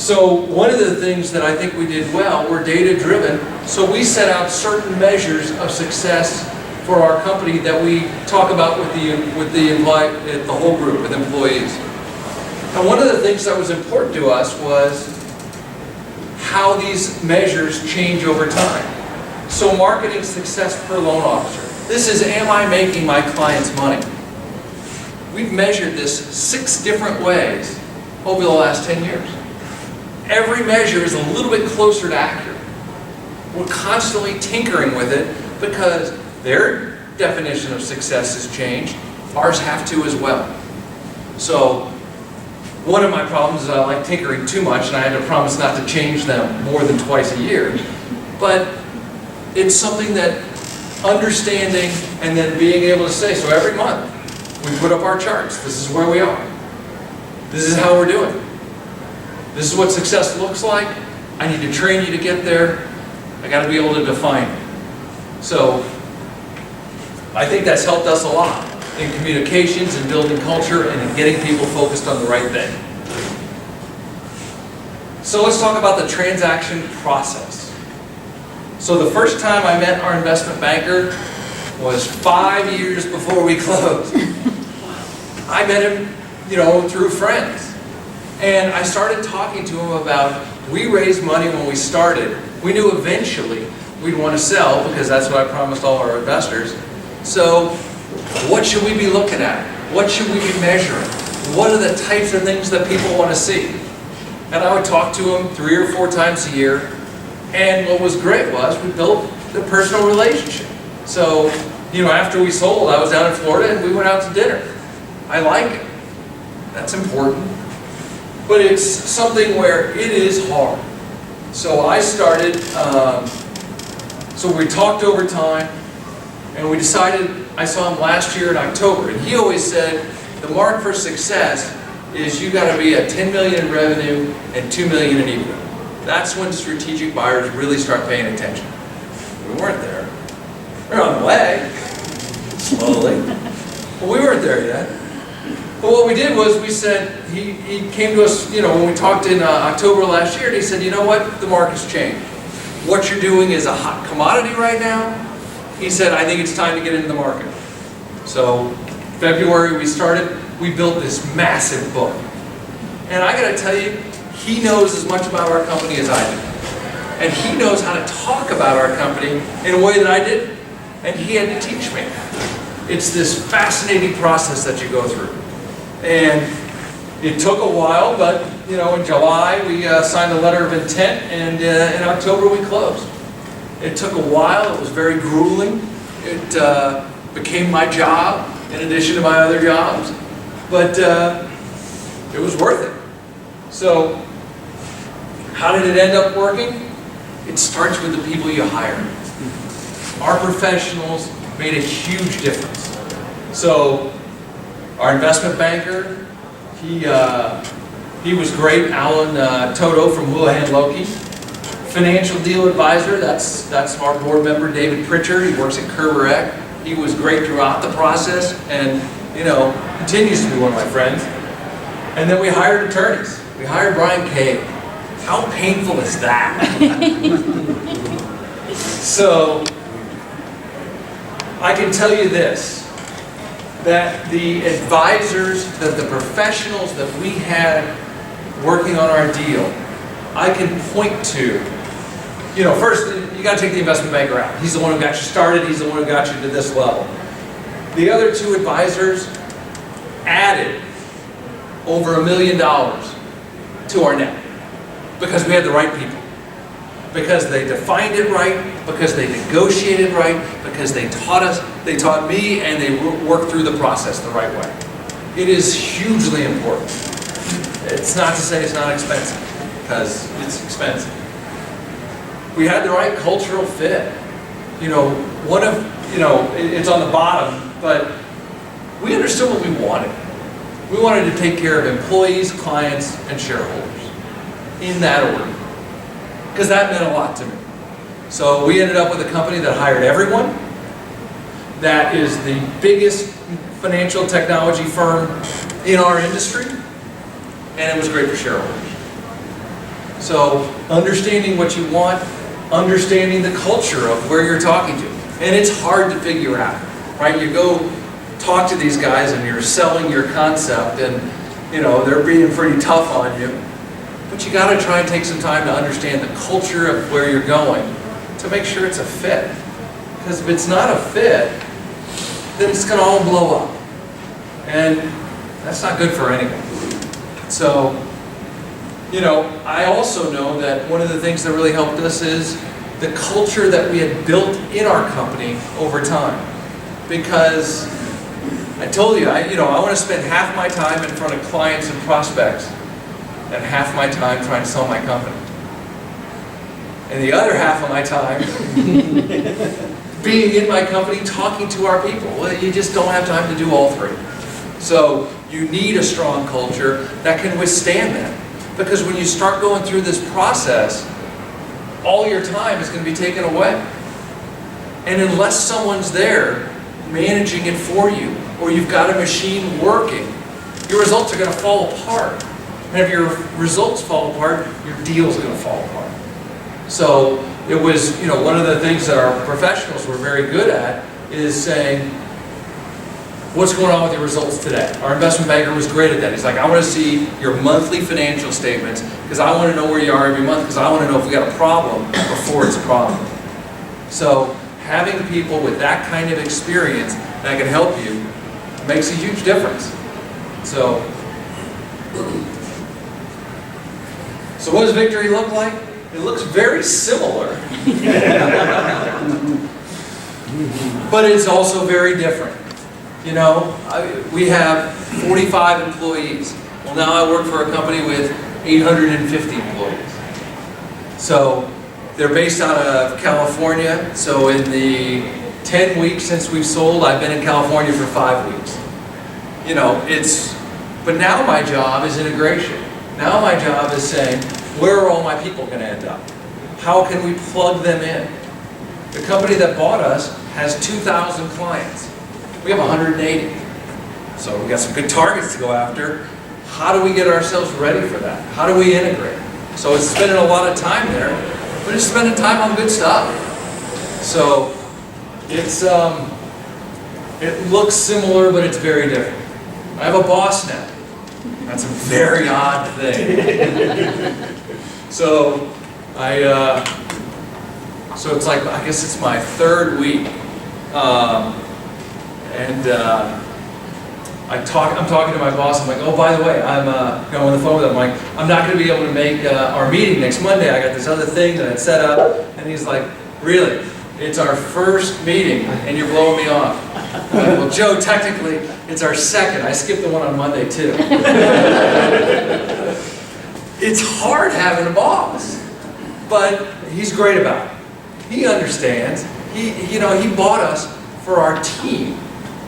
So one of the things that I think we did well, we're data driven, so we set out certain measures of success for our company that we talk about with the whole group, with employees. And one of the things that was important to us was how these measures change over time. So marketing success per loan officer. This is, am I making my clients money? We've measured this 6 different ways over the last 10 years. Every measure is a little bit closer to accurate. We're constantly tinkering with it because their definition of success has changed. Ours have to as well. So one of my problems is I like tinkering too much, and I had to promise not to change them more than twice a year. But it's something that understanding and then being able to say, so every month we put up our charts. This is where we are. This is how we're doing. This is what success looks like. I need to train you to get there. I got to be able to define it. So I think that's helped us a lot in communications and building culture and in getting people focused on the right thing. So let's talk about the transaction process. So the first time I met our investment banker was 5 years before we closed. I met him, through friends. And I started talking to him about, we raised money when we started. We knew eventually we'd want to sell because that's what I promised all our investors. So what should we be looking at? What should we be measuring? What are the types of things that people want to see? And I would talk to him 3 or 4 times a year. And what was great was we built a personal relationship. So, after we sold, I was down in Florida and we went out to dinner. I like it. That's important. But it's something where it is hard. So I started, so we talked over time, and we decided, I saw him last year in October, and he always said, the mark for success is you got to be at 10 million in revenue and 2 million in EBITDA. That's when strategic buyers really start paying attention. We weren't there. We're on the way, slowly. But we weren't there yet. But what we did was we said, he came to us, when we talked in October last year, and he said, you know what, the market's changed. What you're doing is a hot commodity right now. He said, I think it's time to get into the market. So February we built this massive book. And I gotta tell you, he knows as much about our company as I do. And he knows how to talk about our company in a way that I didn't. And he had to teach me. It's this fascinating process that you go through. And it took a while, but in July we signed a letter of intent, and in October we closed. It took a while. It was very grueling. It became my job in addition to my other jobs, but it was worth it. So how did it end up working? It starts with the people you hire. Our professionals made a huge difference. So our investment banker, he was great, Alan Toto from Houlihan Lokey. Financial deal advisor, that's our board member, David Pritchard. He works at Kerber. He was great throughout the process and, continues to be one of my friends. And then we hired attorneys. We hired Brian Cave. How painful is that? So, I can tell you this, that the advisors, that the professionals that we had working on our deal, I can point to, first you got to take the investment banker out. He's the one who got you started, he's the one who got you to this level. The other 2 advisors added over $1 million to our net because we had the right people. Because they defined it right, because they negotiated right, because they taught me, and they worked through the process the right way. It is hugely important. It's not to say it's not expensive, because it's expensive. We had the right cultural fit. It's on the bottom, but we understood what we wanted. We wanted to take care of employees, clients, and shareholders in that order. Because that meant a lot to me. So we ended up with a company that hired everyone, that is the biggest financial technology firm in our industry, and it was great for shareholders. So understanding what you want, understanding the culture of where you're talking to. And it's hard to figure out, right? You go talk to these guys and you're selling your concept and, you know, they're being pretty tough on you. But you got to try and take some time to understand the culture of where you're going to make sure it's a fit. Because if it's not a fit, then it's going to all blow up. And that's not good for anyone. So, you know, I also know that one of the things that really helped us is the culture that we had built in our company over time. Because I told you, I want to spend half my time in front of clients and prospects and half my time trying to sell my company. And the other half of my time being in my company talking to our people. Well, you just don't have time to do all three. So you need a strong culture that can withstand that. Because when you start going through this process, all your time is going to be taken away. And unless someone's there managing it for you, or you've got a machine working, your results are going to fall apart. And if your results fall apart, your deal's going to fall apart. So it was, you know, one of the things that our professionals were very good at is saying, what's going on with your results today? Our investment banker was great at that. He's like, I want to see your monthly financial statements because I want to know where you are every month because I want to know if we got a problem before it's a problem. So having people with that kind of experience that can help you makes a huge difference. So what does victory look like? It looks very similar. But it's also very different. You know, we have 45 employees. Well, now I work for a company with 850 employees. So they're based out of California. So in the 10 weeks since we've sold, I've been in California for 5 weeks. You know, but now my job is integration. Now my job is saying, where are all my people going to end up? How can we plug them in? The company that bought us has 2,000 clients. We have 180. So we've got some good targets to go after. How do we get ourselves ready for that? How do we integrate? So it's spending a lot of time there, but it's spending time on good stuff. So it looks similar, but it's very different. I have a boss now. That's a very odd thing. So so it's like, I guess it's my third week. I'm talking to my boss. I'm like, oh, by the way, I'm on the phone with him. I'm like, I'm not going to be able to make our meeting next Monday. I got this other thing that I set up. And he's like, really? It's our first meeting, and you're blowing me off. I'm like, well, Joe, technically, it's our second. I skipped the one on Monday, too. It's hard having a boss, but he's great about it. He understands. He bought us for our team,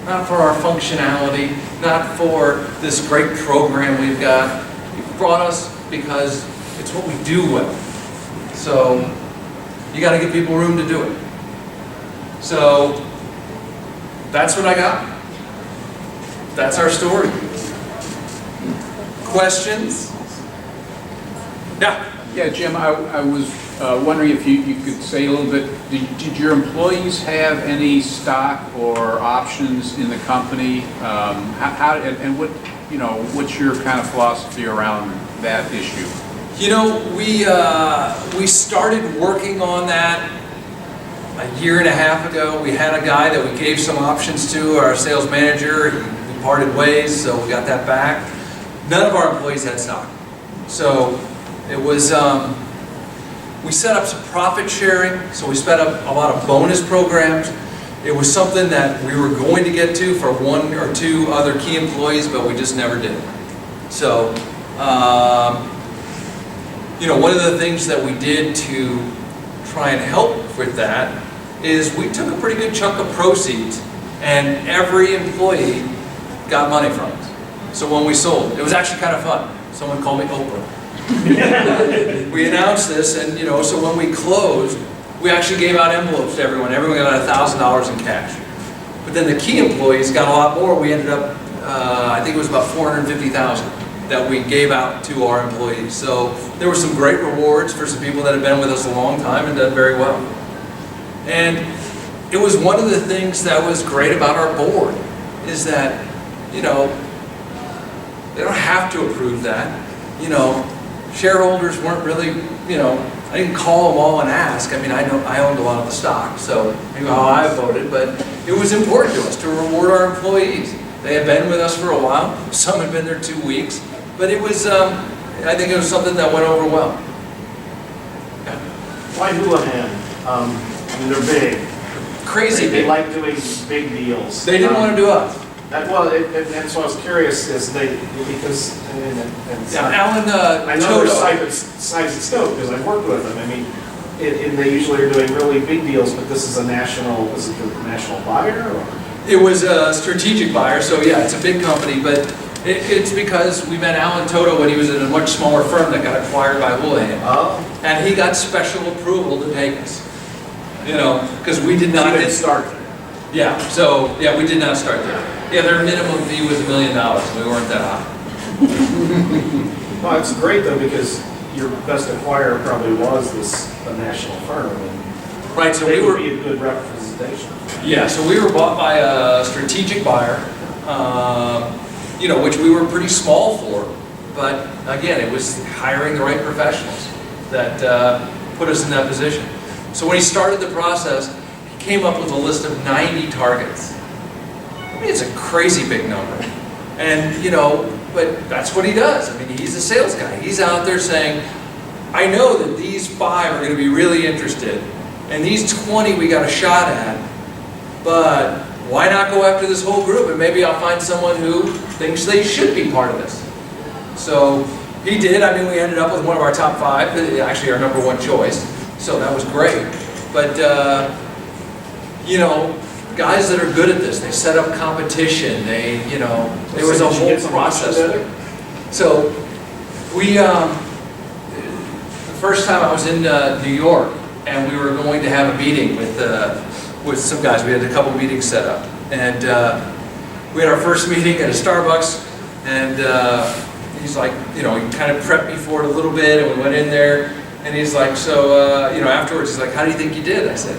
not for our functionality, not for this great program we've got. He brought us because it's what we do well. So you got to give people room to do it. So that's what I got. That's our story. Questions? Yeah. Yeah, Jim, I was wondering if you could say a little bit, did your employees have any stock or options in the company? And what's your kind of philosophy around that issue? You know, we started working on that a year and a half ago. We had a guy that we gave some options to, our sales manager. He parted ways, so we got that back. None of our employees had stock. So it was, we set up some profit sharing, so we set up a lot of bonus programs. It was something that we were going to get to for one or two other key employees, but we just never did. So, one of the things that we did to try and help with that is we took a pretty good chunk of proceeds and every employee got money from us. So when we sold, it was actually kind of fun. Someone called me Oprah. We announced this, and so when we closed, we actually gave out envelopes to everyone. Everyone got $1,000 in cash. But then the key employees got a lot more. We ended up, I think it was about $450,000. that we gave out to our employees. So there were some great rewards for some people that have been with us a long time and done very well. And it was one of the things that was great about our board, is that, you know, they don't have to approve that. You know, shareholders weren't really, you know, I didn't call them all and ask. I mean, I know I owned a lot of the stock, so I knew how I voted, but it was important to us to reward our employees. They had been with us for a while. Some had been there 2 weeks, but it was, I think it was something that went over well. Yeah. Why Houlihan? I mean, they're big. Crazy They big. like doing big deals. They didn't want to do us. And so I was curious, is they, because, and it's Yeah, not- Alan I know Toto. there's size and scope, because I've worked with them. I mean, and they usually are doing really big deals, but this is a national, is it a national buyer, or? It was a strategic buyer, so yeah, it's a big company, but it's because we met Alan Toto when he was at a much smaller firm that got acquired by Houlihan. Oh. And he got special approval to take us. You know, because we did not. You didn't start there. Yeah, so, yeah, we did not start there. Yeah, their minimum fee was $1 million. We weren't that high. Well, it's great though, because your best acquirer probably was a national firm, and Right, so they we would were, be a good representation. yeah, so we were bought by a strategic buyer, you know, which we were pretty small for. But again, it was hiring the right professionals that put us in that position. So when he started the process, he came up with a list of 90 targets. I mean, it's a crazy big number. And, you know, but that's what he does. I mean, he's a sales guy. He's out there saying, I know that these 5 are going to be really interested, and these 20 we got a shot at, but why not go after this whole group, and maybe I'll find someone who thinks they should be part of this. So he did. I mean, we ended up with one of our top 5, actually our #1 choice, so that was great. But, you know, guys that are good at this, they set up competition, they, you know, there was a Did you whole get some process lunch there. So we, the first time I was in New York, and we were going to have a meeting with some guys. We had a couple meetings set up, and we had our first meeting at a Starbucks, and he's like, you know, he kind of prepped me for it a little bit, and we went in there, and he's like, so, you know, afterwards, he's like, how do you think you did? I said,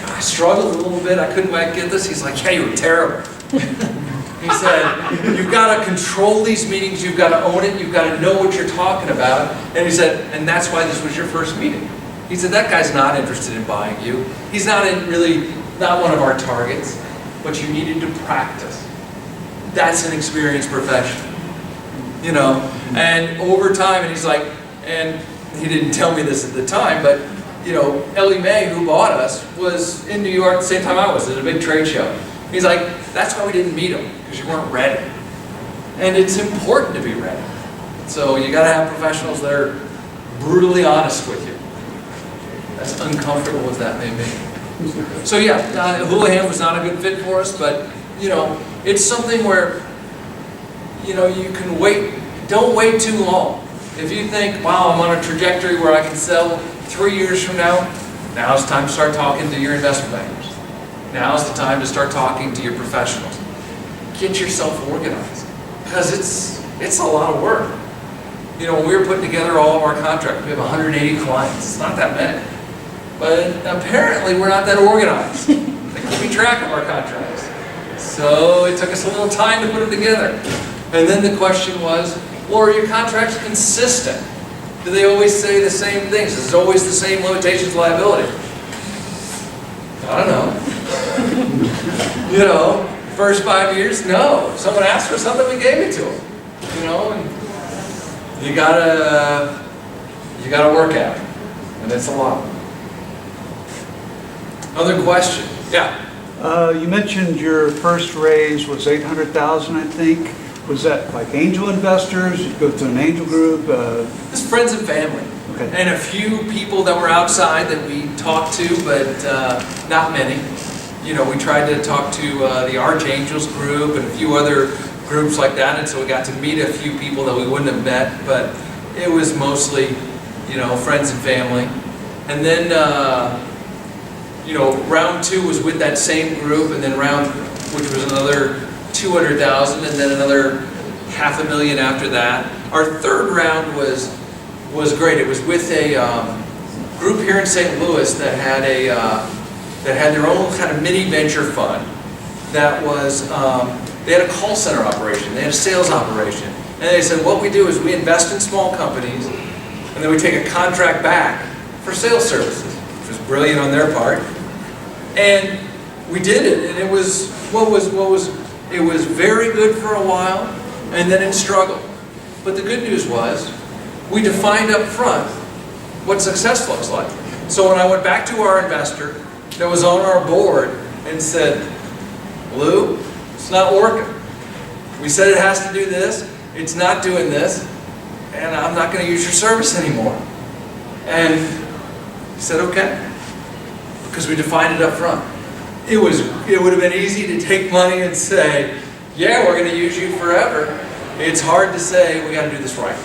I struggled a little bit, I couldn't quite get this. He's like, yeah, you were terrible. He said, you've got to control these meetings, you've got to own it, you've got to know what you're talking about. And he said, and that's why this was your first meeting. He said, that guy's not interested in buying you. He's not not one of our targets, but you needed to practice. That's an experienced professional, you know. And over time, and he's like, and he didn't tell me this at the time, but you know, Ellie Mae, who bought us, was in New York at the same time I was at a big trade show. He's like, that's why we didn't meet him, because you weren't ready. And it's important to be ready. So you got to have professionals that are brutally honest with you, as uncomfortable as that may be. So yeah, Houlihan was not a good fit for us, but you know, it's something where, you know, you can wait. Don't wait too long. If you think, wow, I'm on a trajectory where I can sell 3 years from now, now's the time to start talking to your investment bankers. Now's the time to start talking to your professionals. Get yourself organized, because it's a lot of work. You know, when we were putting together all of our contracts, we have 180 clients. It's not that many. But apparently we're not that organized. They keep track of our contracts. So it took us a little time to put them together. And then the question was, well, are your contracts consistent? Do they always say the same things? Is it always the same limitations liability? I don't know. You know, first 5 years, no. If someone asked for something, we gave it to them. You know, and you gotta work at it, and it's a lot. Other question? Yeah. You mentioned your first raise was $800,000, I think. Was that like angel investors? Did you go to an angel group? Just friends and family. Okay. And a few people that were outside that we talked to, but not many. You know, we tried to talk to the Archangels group and a few other groups like that, and so we got to meet a few people that we wouldn't have met, but it was mostly, you know, friends and family. And then, you know, round 2 was with that same group, and then which was another 200,000, and then another $500,000 after that. Our third round was great. It was with a group here in St. Louis that had their own kind of mini venture fund. That was they had a call center operation. They had a sales operation, and they said what we do is we invest in small companies, and then we take a contract back for sales services, which was brilliant on their part. And we did it, and it was very good for a while, and then it struggled. But the good news was, we defined up front what success looks like. So when I went back to our investor that was on our board and said, Lou, it's not working. We said it has to do this, it's not doing this, and I'm not going to use your service anymore. And he said, okay, because we defined it up front. It would have been easy to take money and say, yeah, we're going to use you forever. It's hard to say, we got to do this right.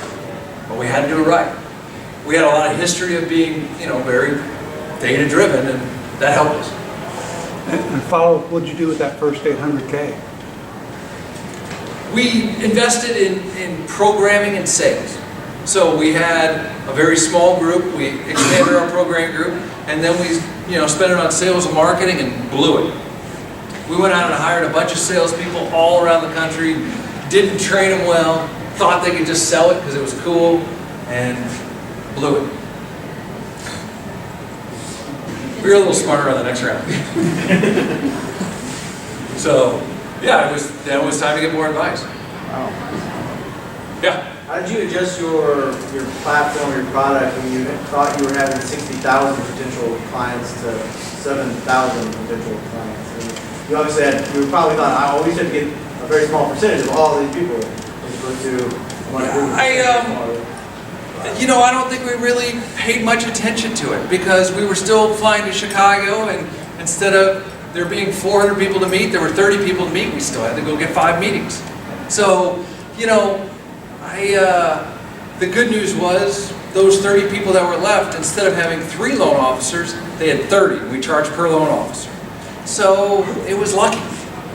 But we had to do it right. We had a lot of history of being, very data-driven, and that helped us. And follow, what'd you do with that first 800K? We invested in programming and sales. So we had a very small group, we expanded our program group, and then we spent it on sales and marketing and blew it. We went out and hired a bunch of salespeople all around the country, didn't train them well, thought they could just sell it because it was cool, and blew it. We were a little smarter on the next round. So, yeah, it was time to get more advice. Wow. Yeah. How did you adjust your platform, your product, when you thought you were having 60,000 potential clients to 7,000 potential clients? And you obviously you probably thought, I always had to get a very small percentage of all these people as opposed to one group. I don't think we really paid much attention to it because we were still flying to Chicago, and instead of there being 400 people to meet, there were 30 people to meet. We still had to go get 5 meetings. So, the good news was those 30 people that were left, instead of having 3 loan officers, they had 30. We charged per loan officer. So it was lucky.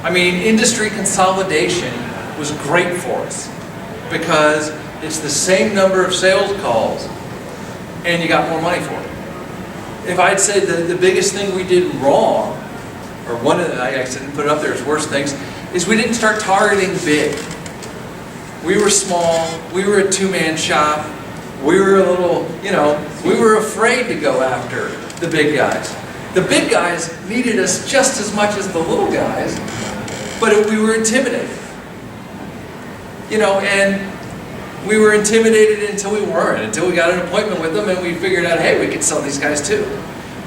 I mean, industry consolidation was great for us because it's the same number of sales calls and you got more money for it. If I'd say the biggest thing we did wrong, or one of the, I didn't put it up there as worst things, is we didn't start targeting big. We were small, we were a 2-man shop, we were a little, we were afraid to go after the big guys. The big guys needed us just as much as the little guys, but we were intimidated. And we were intimidated until we weren't, until we got an appointment with them and we figured out, hey, we could sell these guys too.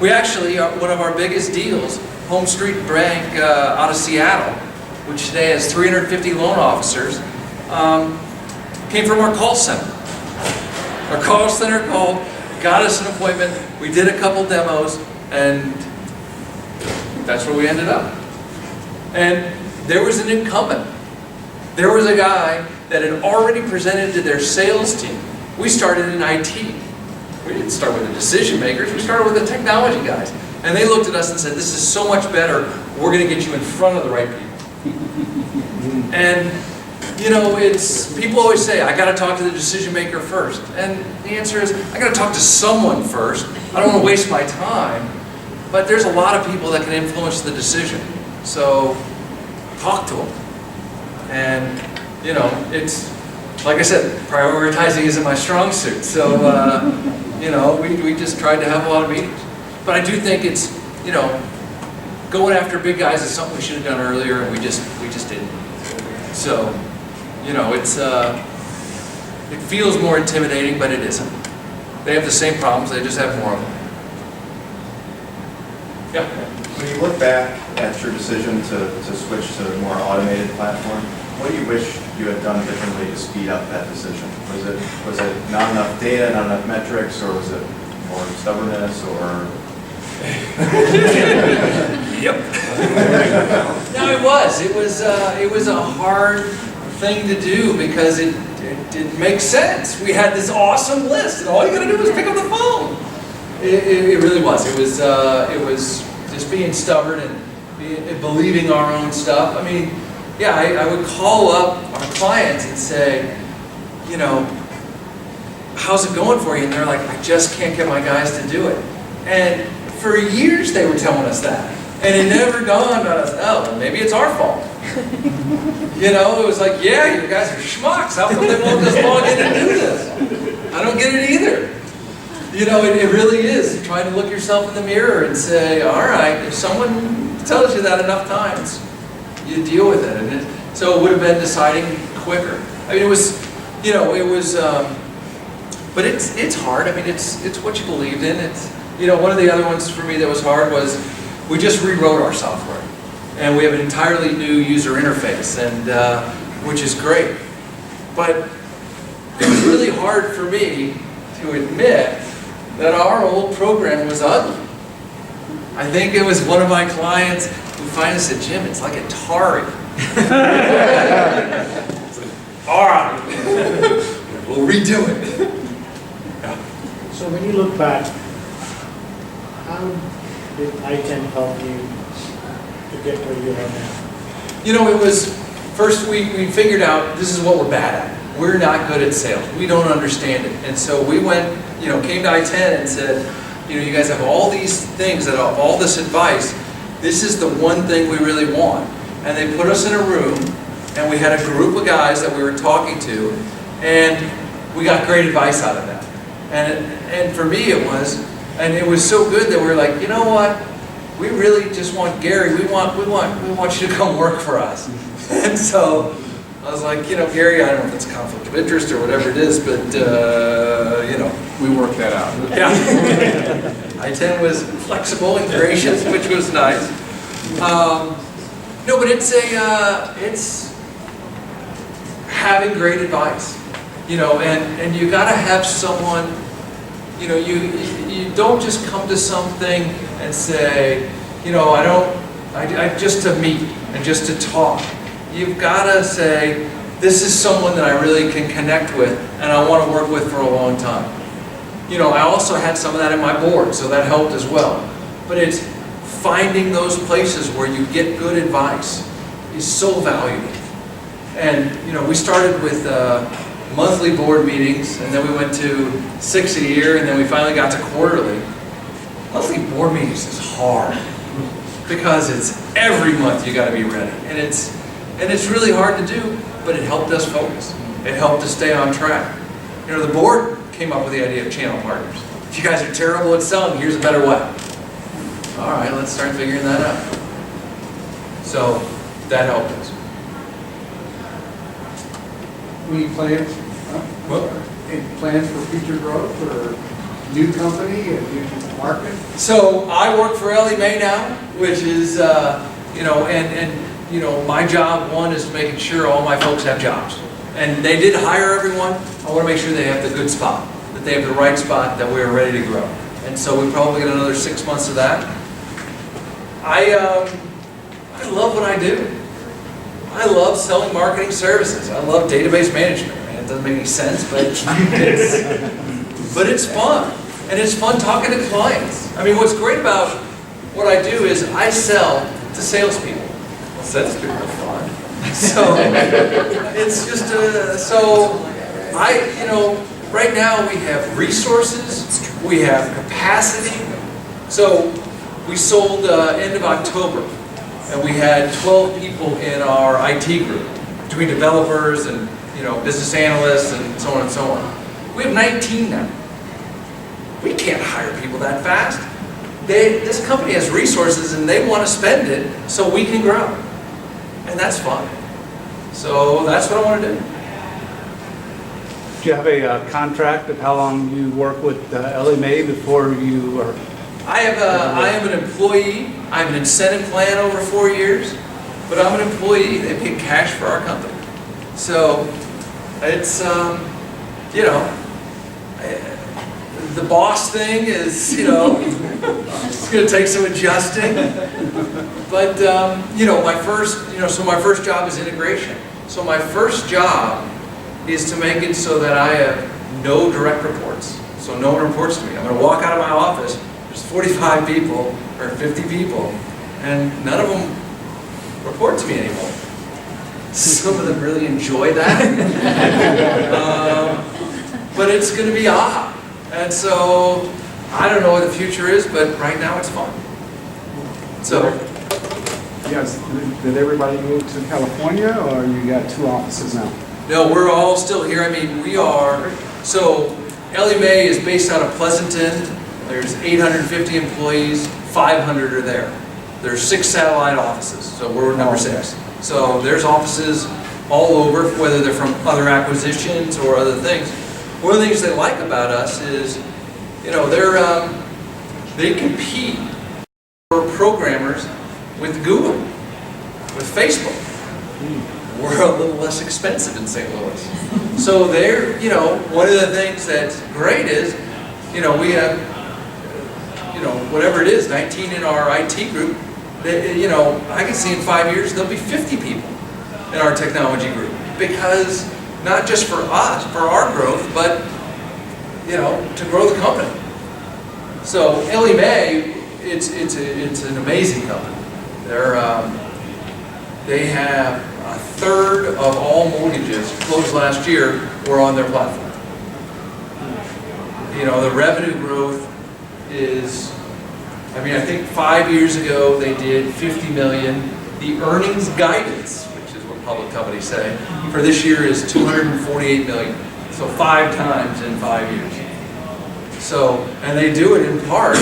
We actually, one of our biggest deals, Home Street Bank out of Seattle, which today has 350 loan officers, came from our call center. Our call center called, got us an appointment, we did a couple demos, and that's where we ended up. And there was an incumbent. There was a guy that had already presented to their sales team. We started in IT. We didn't start with the decision makers, we started with the technology guys. And they looked at us and said, this is so much better, we're going to get you in front of the right people. And people always say, I got to talk to the decision maker first. And the answer is, I got to talk to someone first. I don't want to waste my time. But there's a lot of people that can influence the decision. So, talk to them. And, it's, like I said, prioritizing isn't my strong suit. So, we just tried to have a lot of meetings. But I do think it's, going after big guys is something we should have done earlier, and we just didn't. So, it feels more intimidating, but it isn't. They have the same problems, they just have more of them. Yeah. When you look back at your decision to switch to a more automated platform, what do you wish you had done differently to speed up that decision? Was it not enough data, not enough metrics, or was it more stubbornness, or? Yep. No, it was. It was a hard thing to do because it didn't make sense. We had this awesome list, and all you got to do is pick up the phone. It really was. It was just being stubborn and believing our own stuff. I mean, yeah, I would call up our clients and say, how's it going for you? And they're like, I just can't get my guys to do it. And for years they were telling us that. And it never dawned on us, oh, well, maybe it's our fault. You know, it was like, yeah, you guys are schmucks. How come they won't just log in and do this? I don't get it either. You know, it really is trying to look yourself in the mirror and say, all right, if someone tells you that enough times, you deal with it. And so it would have been deciding quicker. I mean, it was, you know, it was, but it's hard. I mean, it's what you believed in. It's, you know, one of the other ones for me that was hard was we just rewrote our software. And we have an entirely new user interface, and which is great. But it was really hard for me to admit that our old program was ugly. I think it was one of my clients who finally said, Jim, it's like Atari. It's like, all right, we'll redo it. Yeah. So when you look back, how did ITEN help you to get where you are now? You know, it was, first we figured out this is what we're bad at. We're not good at sales. We don't understand it. And so we went, you know, came to ITEN and said, you know, you guys have all these things, that have all this advice. This is the one thing we really want. And they put us in a room, and we had a group of guys that we were talking to, and we got great advice out of that. And for me it was so good that we were like, you know what? We really just want Gary. We want you to come work for us. And so I was like, you know, Gary, I don't know if it's a conflict of interest or whatever it is, but you know, We worked that out. yeah. ITEN was flexible and gracious, which was nice. No, but it's having great advice, you know, and you got to have someone. You know, you don't just come to something and say, you know, I just to meet and just to talk. You've got to say, this is someone that I really can connect with and I want to work with for a long time. You know, I also had some of that in my board, so that helped as well. But it's finding those places where you get good advice is so valuable. And, you know, we started with monthly board meetings, and then we went to 6 a year, and then we finally got to quarterly. Monthly board meetings is hard because it's every month you got to be ready, and it's really hard to do, but it helped us focus. It helped us stay on track. You know, the board came up with the idea of channel partners. If you guys are terrible at selling, here's a better way. All right, let's start figuring that out. So that helped us. Any plans, any plans for future growth or new company and new market? So I work for Ellie Mae now, which is, you know, and you know, my job, one, is making sure all my folks have jobs. And they did hire everyone. I want to make sure they have the good spot, that they have the right spot, that we're ready to grow. And so we probably get another 6 months of that. I love what I do. I love selling marketing services. I love database management. I mean, it doesn't make any sense, but it's fun. And it's fun talking to clients. I mean, what's great about what I do is I sell to salespeople. Well, salespeople are fun. So it's just you know, right now we have resources, we have capacity. So we sold end of October, and we had 12 people in our IT group, between developers and, you know, business analysts and so on and so on. We have 19 now. We can't hire people that fast. This company has resources and they want to spend it so we can grow. And that's fun. So that's what I want to do. Do you have a contract of how long you work with Ellie Mae before you are? I am an employee. I have an incentive plan over 4 years, but I'm an employee. They pay cash for our company. So it's, you know, the boss thing is, you know, it's going to take some adjusting. But, you know, my first job is integration. So my first job is to make it so that I have no direct reports. So no one reports to me. I'm going to walk out of my office, there's 45 people or 50 people, and none of them report to me anymore. Some of them really enjoy that. but it's going to be aha. And so, I don't know what the future is, but right now it's fun. So, Yes, did everybody move to California, or you got 2 offices now? no, we're all still here. I mean, we are, so Ellie Mae is based out of Pleasanton. There's 850 employees, 500 are there. There's 6 satellite offices, so we're number 6. So there's offices all over, whether they're from other acquisitions or other things. One of the things they like about us is, you know, they compete for programmers with Google, with Facebook. We're a little less expensive in St. Louis. So they're, you know, one of the things that's great is, you know, we have, you know, whatever it is, 19 in our IT group, that, you know, I can see in 5 years there'll be 50 people in our technology group. Because not just for us, for our growth, but, you know, to grow the company. So Ellie Mae, it's an amazing company. They have 1/3 of all mortgages closed last year were on their platform. You know, the revenue growth is, I mean, I think 5 years ago they did 50 million. The earnings guidance, which is what public companies say, for this year is 248 million. So 5 times in 5 years. So, and they do it in part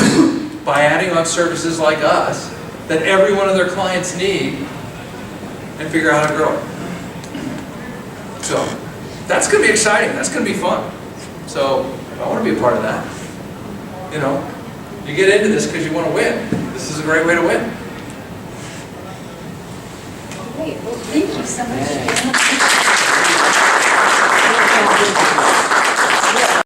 by adding on services like us that every one of their clients need and figure out how to grow it. So, that's going to be exciting. That's going to be fun. So, I want to be a part of that. You know, you get into this because you want to win. This is a great way to win. Great. Well, thank you so much.